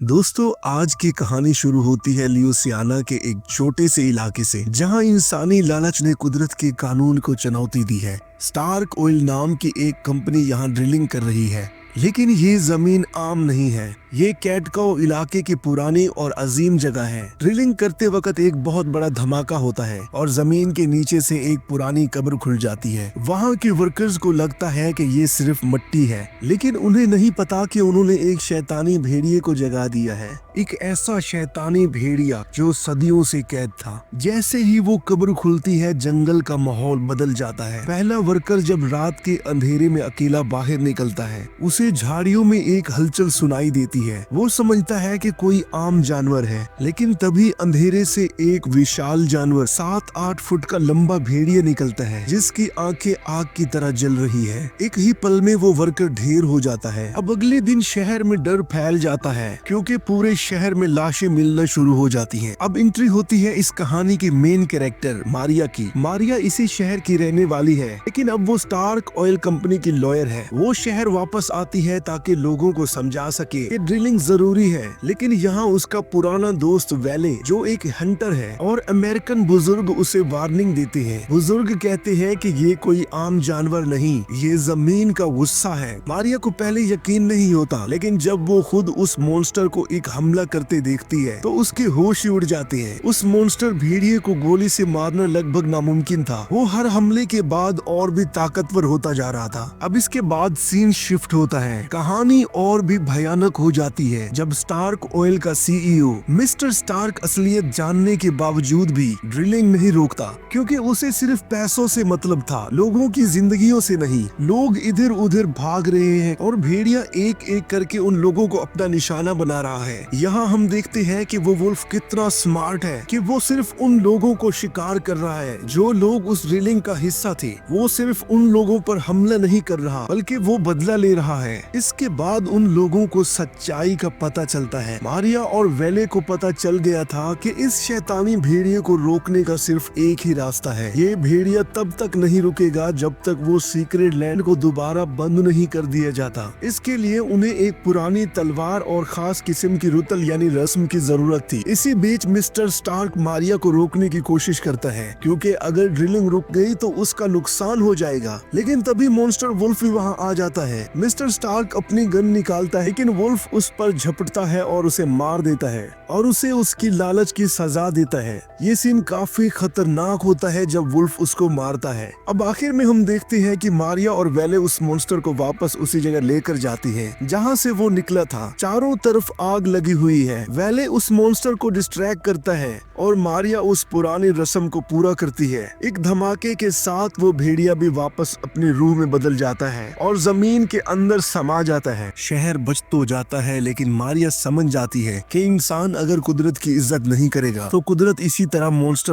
दोस्तों, आज की कहानी शुरू होती है ल्यूसियाना के एक छोटे से इलाके से, जहां इंसानी लालच ने कुदरत के कानून को चुनौती दी है। स्टार्क ऑयल नाम की एक कंपनी यहां ड्रिलिंग कर रही है, लेकिन ये जमीन आम नहीं है। ये कैटकाओ इलाके की पुरानी और अजीम जगह है। ड्रिलिंग करते वक्त एक बहुत बड़ा धमाका होता है और जमीन के नीचे से एक पुरानी कब्र खुल जाती है। वहाँ के वर्कर्स को लगता है कि ये सिर्फ मिट्टी है, लेकिन उन्हें नहीं पता कि उन्होंने एक शैतानी भेड़िए को जगा दिया है। एक ऐसा शैतानी भेड़िया जो सदियों से कैद था। जैसे ही वो कब्र खुलती है, जंगल का माहौल बदल जाता है। पहला वर्कर जब रात के अंधेरे में अकेला बाहर निकलता है, उसे झाड़ियों में एक हलचल सुनाई देती है। वो समझता है कि कोई आम जानवर है, लेकिन तभी अंधेरे से एक विशाल जानवर 7-8 फुट का लंबा भेड़िया निकलता है, जिसकी आंखें आग की तरह जल रही है। एक ही पल में वो वर्कर ढेर हो जाता है। अब अगले दिन शहर में डर फैल जाता है, क्योंकि पूरे शहर में लाशें मिलना शुरू हो जाती हैं। अब एंट्री होती है इस कहानी की मेन कैरेक्टर मारिया की। मारिया इसी शहर की रहने वाली है, लेकिन अब वो स्टार्क ऑयल कंपनी की लॉयर है। वो शहर वापस आती है ताकि लोगों को समझा सके कि ड्रिलिंग जरूरी है, लेकिन यहाँ उसका पुराना दोस्त वेले, जो एक हंटर है, और अमेरिकन बुजुर्ग उसे वार्निंग देते हैं। बुजुर्ग कहते हैं कि ये कोई आम जानवर नहीं, ये जमीन का गुस्सा है। मारिया को पहले यकीन नहीं होता, लेकिन जब वो खुद उस मॉन्स्टर को एक हमला करते देखती है तो उसके होश ही उड़ जाते हैं। उस मॉन्स्टर भेड़िए को गोली से मारना लगभग नामुमकिन था। वो हर हमले के बाद और भी ताकतवर होता जा रहा था। अब इसके बाद सीन शिफ्ट होता है। कहानी और भी भयानक हो जाती है जब स्टार्क ऑयल का सीईओ मिस्टर स्टार्क असलियत जानने के बावजूद भी ड्रिलिंग नहीं रोकता, क्योंकि उसे सिर्फ पैसों से मतलब था, लोगों की जिंदगियों से नहीं। लोग इधर उधर भाग रहे हैं और भेड़िया एक एक करके उन लोगों को अपना निशाना बना रहा है। यहाँ हम देखते हैं कि वो वुल्फ कितना स्मार्ट है कि वो सिर्फ उन लोगों को शिकार कर रहा है जो लोग उस ड्रिलिंग का हिस्सा थे। वो सिर्फ उन लोगों पर हमला नहीं कर रहा, बल्कि वो बदला ले रहा है। इसके बाद उन लोगों को सच्चाई का पता चलता है। मारिया और वेले को पता चल गया था कि इस शैतानी भेड़िए को रोकने का सिर्फ एक ही रास्ता है। ये भेड़िया तब तक नहीं रुकेगा जब तक वो सीक्रेट लैंड को दोबारा बंद नहीं कर दिया जाता। इसके लिए उन्हें एक पुरानी तलवार और खास किस्म की रुतल यानी रस्म की जरूरत थी। इसी बीच मिस्टर स्टार्क मारिया को रोकने की कोशिश करता है, क्योंकि अगर ड्रिलिंग रुक गई तो उसका नुकसान हो जाएगा। लेकिन तभी मॉन्स्टर वुल्फ भी वहाँ आ जाता है। मिस्टर स्टार्क अपनी गन निकालता है, लेकिन वुल्फ उस पर झपटता है और उसे मार देता है और उसे उसकी लालच की सजा देता है। ये सीन काफी खतरनाक होता है जब वुल्फ उसको मारता है। अब आखिर में हम देखते हैं कि मारिया और वेले उस मॉन्स्टर को वापस उसी जगह लेकर जाती हैं जहाँ से वो निकला था। चारों तरफ आग लगी हुई है। वेले उस मॉन्स्टर को डिस्ट्रैक्ट करता है और मारिया उस पुरानी रस्म को पूरा करती है। एक धमाके के साथ वो भेड़िया भी वापस अपनी रूह में बदल जाता है और जमीन के अंदर समा जाता है। शहर बच तो जाता है, लेकिन मारिया समझ जाती है कि इंसान अगर कुदरत की इज्जत नहीं करेगा तो कुदरत इसी तरह मॉन्स्टर